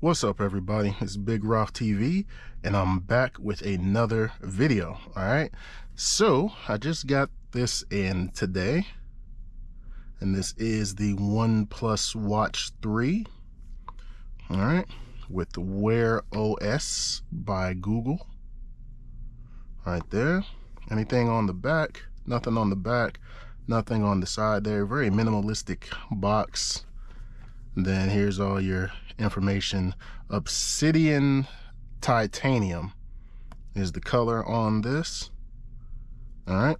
What's up, everybody? It's Big Roth TV, and I'm back with another video. All right, so I just got this in today, and this is the OnePlus Watch 3. All right, with Wear OS by Google. Right there. Anything on the back? Nothing on the back. Nothing on the side there. Very minimalistic box. And then here's all your information. Obsidian titanium is the color on this. All right,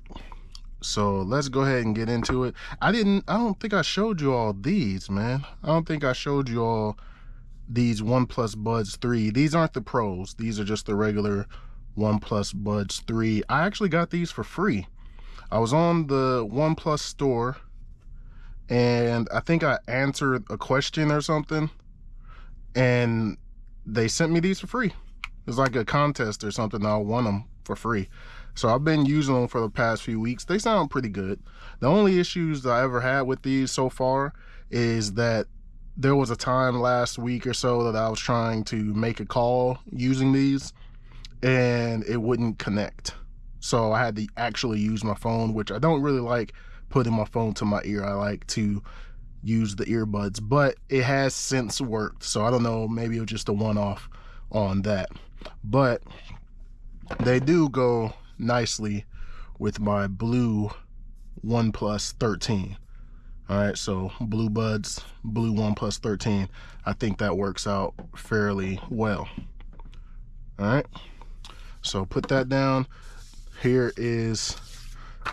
so let's go ahead and get into it. I don't think I showed you all these, man. I don't think I showed you all these OnePlus Buds 3. These aren't the Pros. These are just the regular OnePlus Buds 3. I actually got these for free. I was on the OnePlus store, and I think I answered a question or something, and they sent me these for free. It's like a contest or something. I won them for free. So I've been using them for the past few weeks. They sound pretty good. The only issues that I ever had with these so far is that there was a time last week or so that I was trying to make a call using these, and it wouldn't connect. So I had to actually use my phone, which I don't really like putting my phone to my ear. I like to use the earbuds, but it has since worked. So I don't know, maybe it was just a one-off on that. But they do go nicely with my blue OnePlus 13. All right, so blue buds, blue OnePlus 13. I think that works out fairly well. All right, so put that down. Here is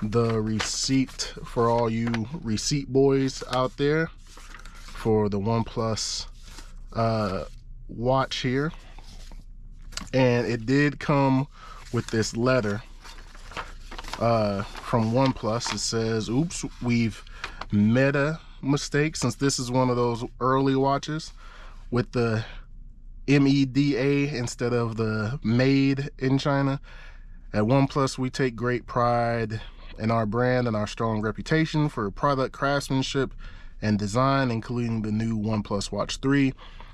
the receipt for all you receipt boys out there for the OnePlus watch here. And it did come with this letter from OnePlus. It says, oops, we've made a mistake, since this is one of those early watches with the MEDA instead of the made in China. At OnePlus, we take great pride in our brand and our strong reputation for product craftsmanship and design, including the new OnePlus Watch 3.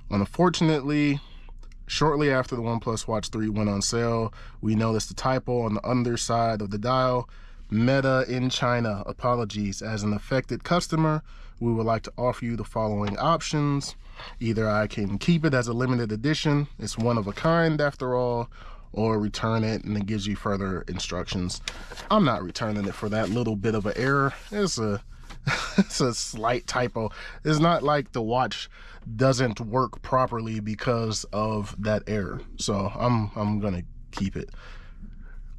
Unfortunately, shortly after the OnePlus Watch 3 went on sale, we noticed a typo on the underside of the dial. Meta in China. Apologies. As an affected customer, we would like to offer you the following options. Either I can keep it as a limited edition, it's one of a kind after all, or return it, and it gives you further instructions. I'm not returning it for that little bit of an error. It's a it's a slight typo. It's not like the watch doesn't work properly because of that error. So I'm gonna keep it.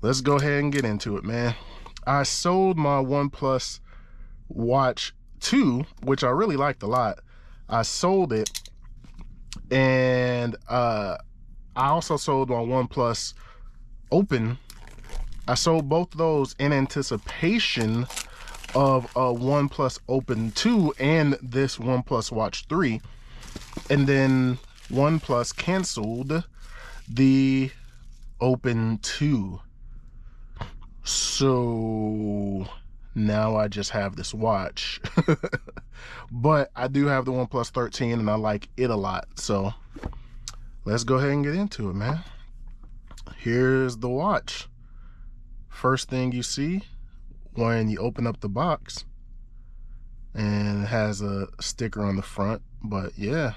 Let's go ahead and get into it, man. I sold my OnePlus Watch 2, which I really liked a lot. I sold it, and I also sold my OnePlus Open. I sold both of those in anticipation of a OnePlus Open 2 and this OnePlus Watch 3. And then OnePlus canceled the Open 2. So now I just have this watch. But I do have the OnePlus 13 and I like it a lot. So let's go ahead and get into it, man. Here's the watch. First thing you see when you open up the box, and it has a sticker on the front. But yeah,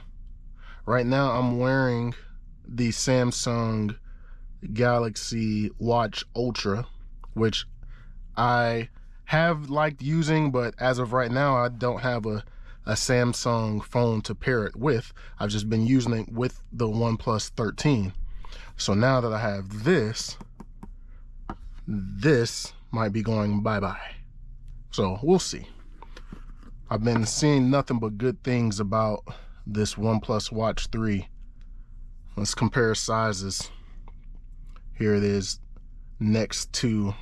right now I'm wearing the Samsung Galaxy Watch Ultra, which I have liked using, but as of right now I don't have a Samsung phone to pair it with. I've just been using it with the OnePlus 13. So now that I have this might be going bye-bye. So we'll see. I've been seeing nothing but good things about this OnePlus Watch 3. Let's compare sizes. Here it is next to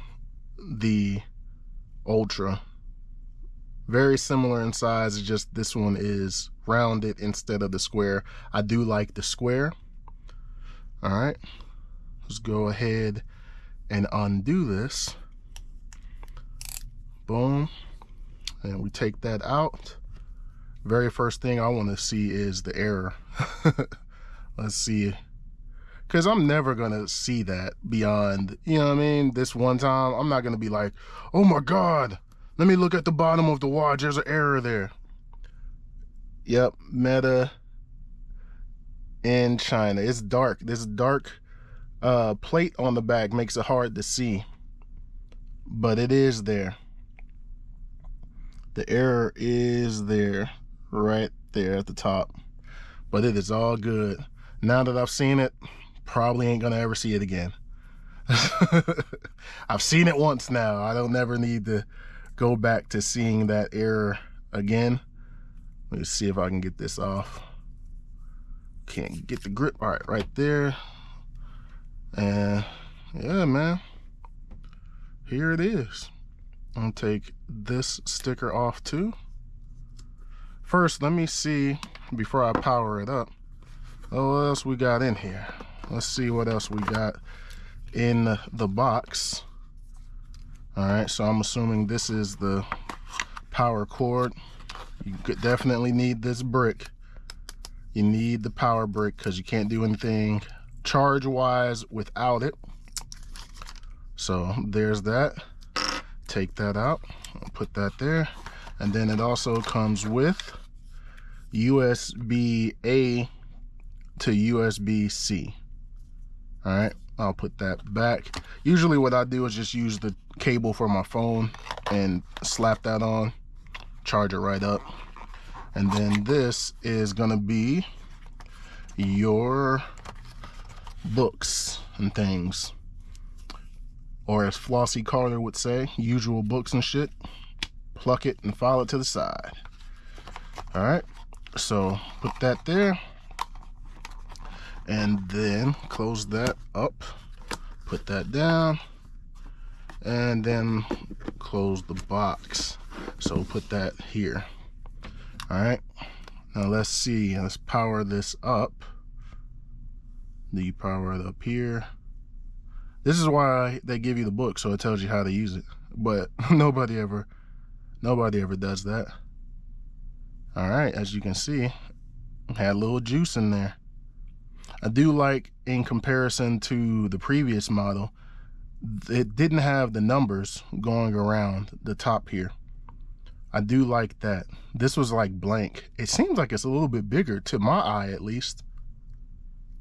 the Ultra. Very similar in size, it's just this one is rounded instead of the square. I do like the square. All right, let's go ahead and undo this. Boom. And we take that out. Very first thing I want to see is the error. Let's see, because I'm never gonna see that beyond, you know what I mean, this one time. I'm not gonna be like, oh my god, let me look at the bottom of the watch, there's an error there. Yep, Meta in China. It's dark. This dark plate on the back makes it hard to see, but it is there. The error is there, right there at the top, but it is all good. Now that I've seen it, probably ain't gonna ever see it again. I've seen it once now. I don't never need to go back to seeing that error again. Let me see if I can get this off. Can't get the grip. All right, right there. And yeah, man, here it is. I'm gonna take this sticker off too. First, let me see, before I power it up, oh, what else we got in here. Let's see what else we got in the box. All right, so I'm assuming this is the power cord. You could definitely need this brick. You need the power brick because you can't do anything charge wise without it. So there's that. Take that out, put that there. And then it also comes with USB-A to USB-C. All right, I'll put that back. Usually what I do is just use the cable for my phone and slap that on, charge it right up. And then this is gonna be your books and things, or as Flossie Carter would say, usual books and shit. Pluck it and file it to the side. All right, so put that there, and then close that up, put that down, and then close the box. So put that here. All right, now let's see, let's power this up. Do you power it up here? This is why they give you the book, so it tells you how to use it, but nobody ever does that. All right, as you can see, had a little juice in there. I do like, in comparison to the previous model, it didn't have the numbers going around the top here. I do like that. This was like blank. It seems like it's a little bit bigger, to my eye at least.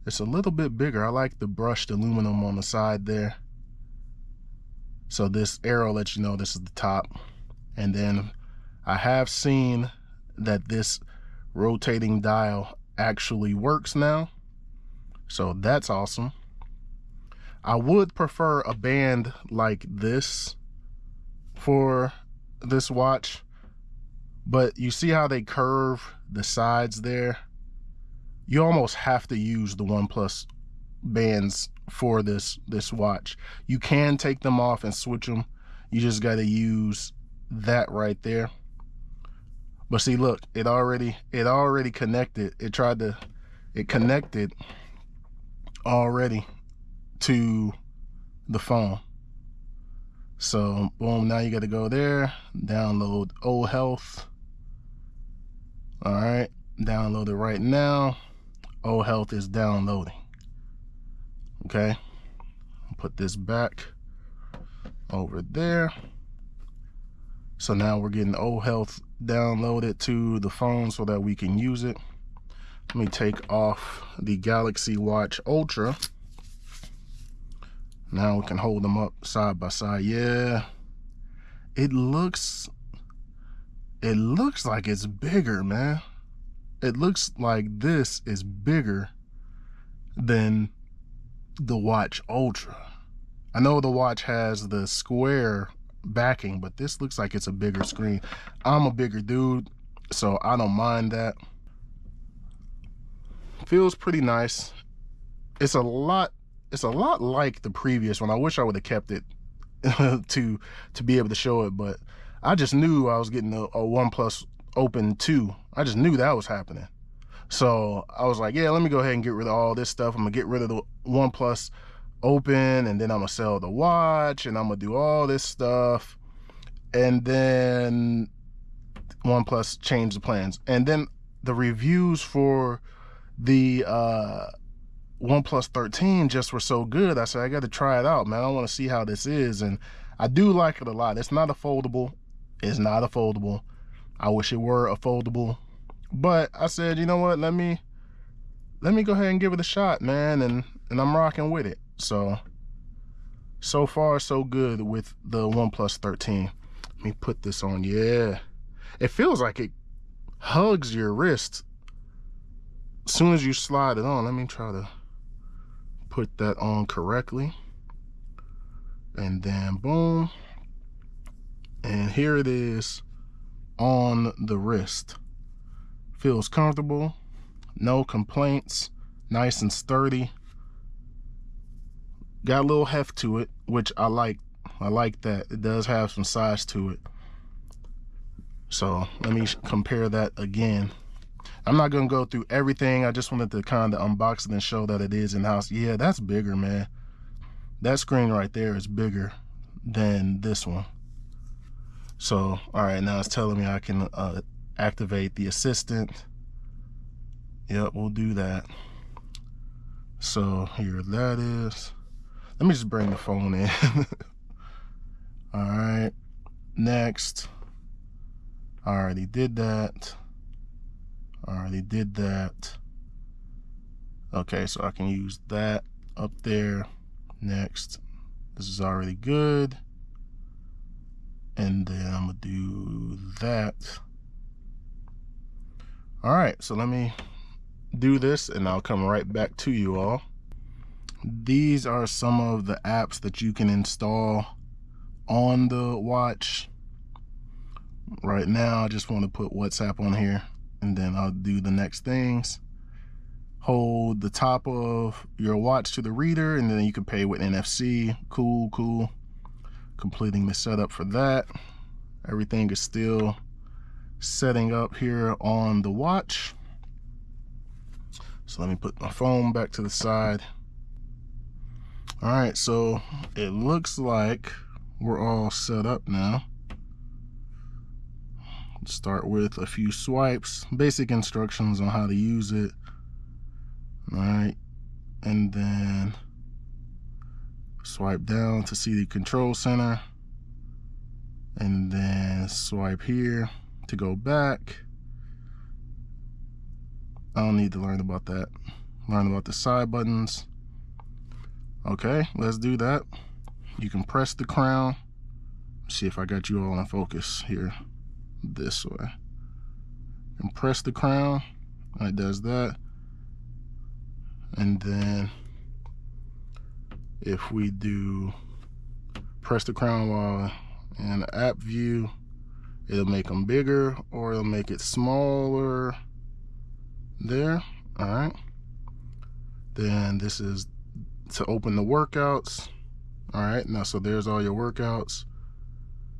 It's a little bit bigger. I like the brushed aluminum on the side there. So this arrow lets you know this is the top. And then I have seen that this rotating dial actually works now. So that's awesome. I would prefer a band like this for this watch, but you see how they curve the sides there? You almost have to use the OnePlus bands for this watch. You can take them off and switch them. You just got to use that right there. But see, look, it already connected. It connected already to the phone. So boom, now you got to go there, download O Health. All right, download it right now. O Health is downloading. Okay, put this back over there. So now we're getting O Health downloaded to the phone so that we can use it. Let me take off the Galaxy Watch Ultra. Now we can hold them up side by side. Yeah, it looks like it's bigger, man. It looks like this is bigger than the Watch Ultra. I know the watch has the square backing, but this looks like it's a bigger screen. I'm a bigger dude, so I don't mind that. Feels pretty nice. It's a lot like the previous one. I wish I would have kept it to be able to show it, but I just knew I was getting a OnePlus Open 2. I just knew that was happening. So I was like, yeah, let me go ahead and get rid of all this stuff. I'm gonna get rid of the OnePlus Open, and then I'm gonna sell the watch, and I'm gonna do all this stuff. And then OnePlus changed the plans. And then the reviews for the OnePlus 13 just were so good. I said, I got to try it out, man. I want to see how this is. And I do like it a lot. It's not a foldable. It's not a foldable. I wish it were a foldable. But I said, you know what? Let me go ahead and give it a shot, man. And I'm rocking with it. So far, so good with the OnePlus 13. Let me put this on. Yeah. It feels like it hugs your wrist as soon as you slide it on. Let me try to put that on correctly. And then boom. And here it is on the wrist. Feels comfortable. No complaints. Nice and sturdy. Got a little heft to it, which I like. I like that. It does have some size to it. So let me compare that again. I'm not going to go through everything. I just wanted to kind of unbox it and show that it is in-house. Yeah, that's bigger, man. That screen right there is bigger than this one. So, all right, now it's telling me I can activate the assistant. Yep, we'll do that. So here that is. Let me just bring the phone in. All right, next. I already did that. Okay, so I can use that up there. Next. This is already good. And then I'm gonna do that. All right, so let me do this and I'll come right back to you all. These are some of the apps that you can install on the watch. Right now, I just want to put WhatsApp on here and then I'll do the next things. Hold the top of your watch to the reader and then you can pay with NFC. Cool. Completing the setup for that. Everything is still setting up here on the watch. So let me put my phone back to the side. All right, so it looks like we're all set up now. Let's start with a few swipes, basic instructions on how to use it. All right, and then swipe down to see the control center, and then swipe here to go back. I don't need to learn about that. Learn about the side buttons. Okay, let's do that. You can press the crown. See if I got you all in focus here. This way. And press the crown. It does that. And then if we do press the crown while in the app view, it'll make them bigger or it'll make it smaller. There. All right. Then this is to open the workouts. All right, now so there's all your workouts.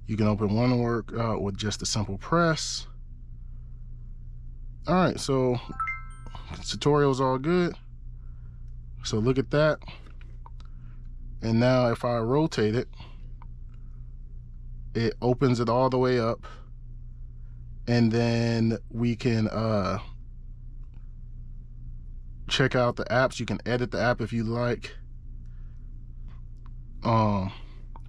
You can open one workout with just a simple press. All right, so tutorial's all good. So look at that. And now if I rotate it, it opens it all the way up. And then we can check out the apps. You can edit the app if you like.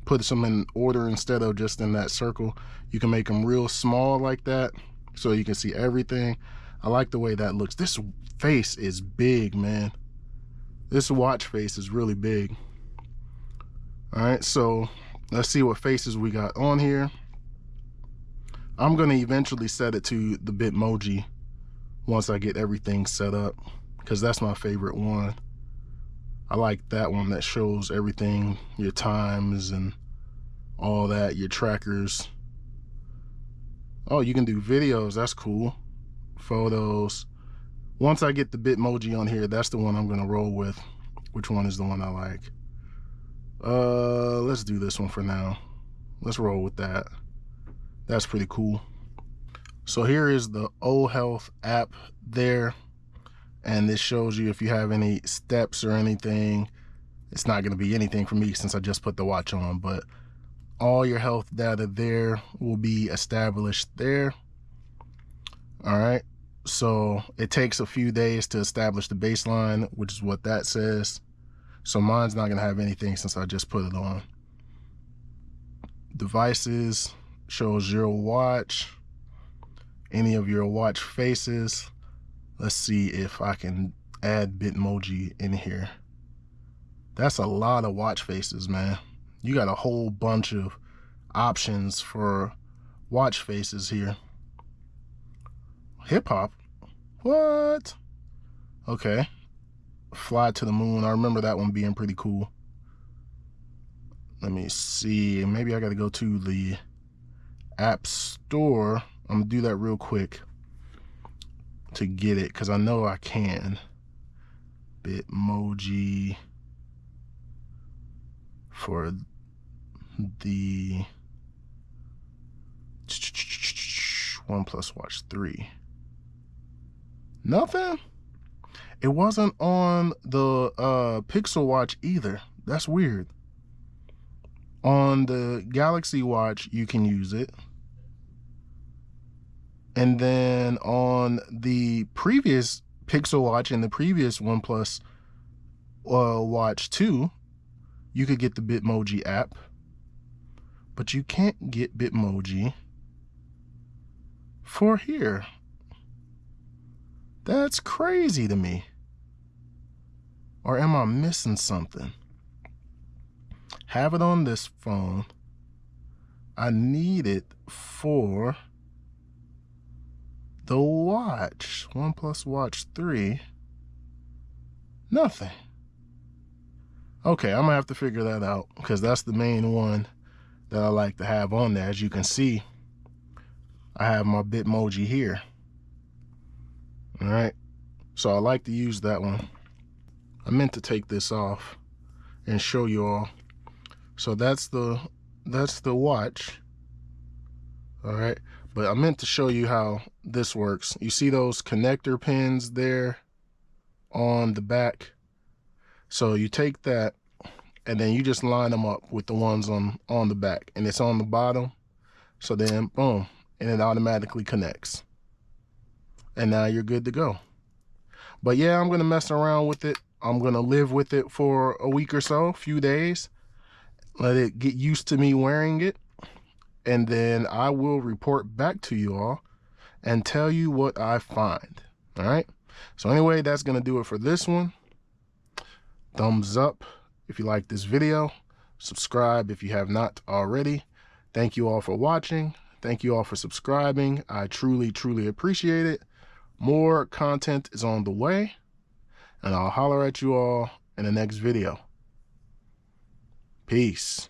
Put some in order instead of just in that circle. You can make them real small like that so you can see everything. I like the way that looks. This face is big, man. This watch face is really big. All right, so let's see what faces we got on here. I'm gonna eventually set it to the Bitmoji once I get everything set up, because that's my favorite one. I like that one that shows everything, your times and all that, your trackers. Oh, you can do videos, that's cool. Photos. Once I get the Bitmoji on here, that's the one I'm gonna roll with. Which one is the one I like? Let's do this one for now. Let's roll with that. That's pretty cool. So here is the O Health app there. And this shows you if you have any steps or anything. It's not going to be anything for me since I just put the watch on, but all your health data there will be established there. All right, So it takes a few days to establish the baseline, which is what that says. So mine's not gonna have anything since I just put it on. Devices shows your watch, any of your watch faces. Let's see if I can add Bitmoji in here. That's a lot of watch faces, man. You got a whole bunch of options for watch faces here. Hip hop? What? Okay. Fly to the moon. I remember that one being pretty cool. Let me see. Maybe I got to go to the App Store. I'm going to do that real quick to get it because I know I can. Bitmoji for the OnePlus Watch 3. Nothing? It wasn't on the Pixel Watch either. That's weird. On the Galaxy Watch, you can use it. And then on the previous Pixel Watch and the previous OnePlus Watch 2, you could get the Bitmoji app. But you can't get Bitmoji for here. That's crazy to me. Or am I missing something? Have it on this phone. I need it for the watch. OnePlus Watch 3. Nothing. Okay, I'm gonna have to figure that out because that's the main one that I like to have on there. As you can see, I have my Bitmoji here. All right, so I like to use that one. I meant to take this off and show you all. So that's the watch. All right, but I meant to show you how this works. You see those connector pins there on the back? So you take that and then you just line them up with the ones on the back, and it's on the bottom. So then boom, and it automatically connects. And now you're good to go. But yeah, I'm gonna mess around with it. I'm gonna live with it for a week or so, a few days. Let it get used to me wearing it. And then I will report back to you all and tell you what I find. All right. So anyway, that's gonna do it for this one. Thumbs up if you like this video. Subscribe if you have not already. Thank you all for watching. Thank you all for subscribing. I truly, truly appreciate it. More content is on the way, and I'll holler at you all in the next video. Peace.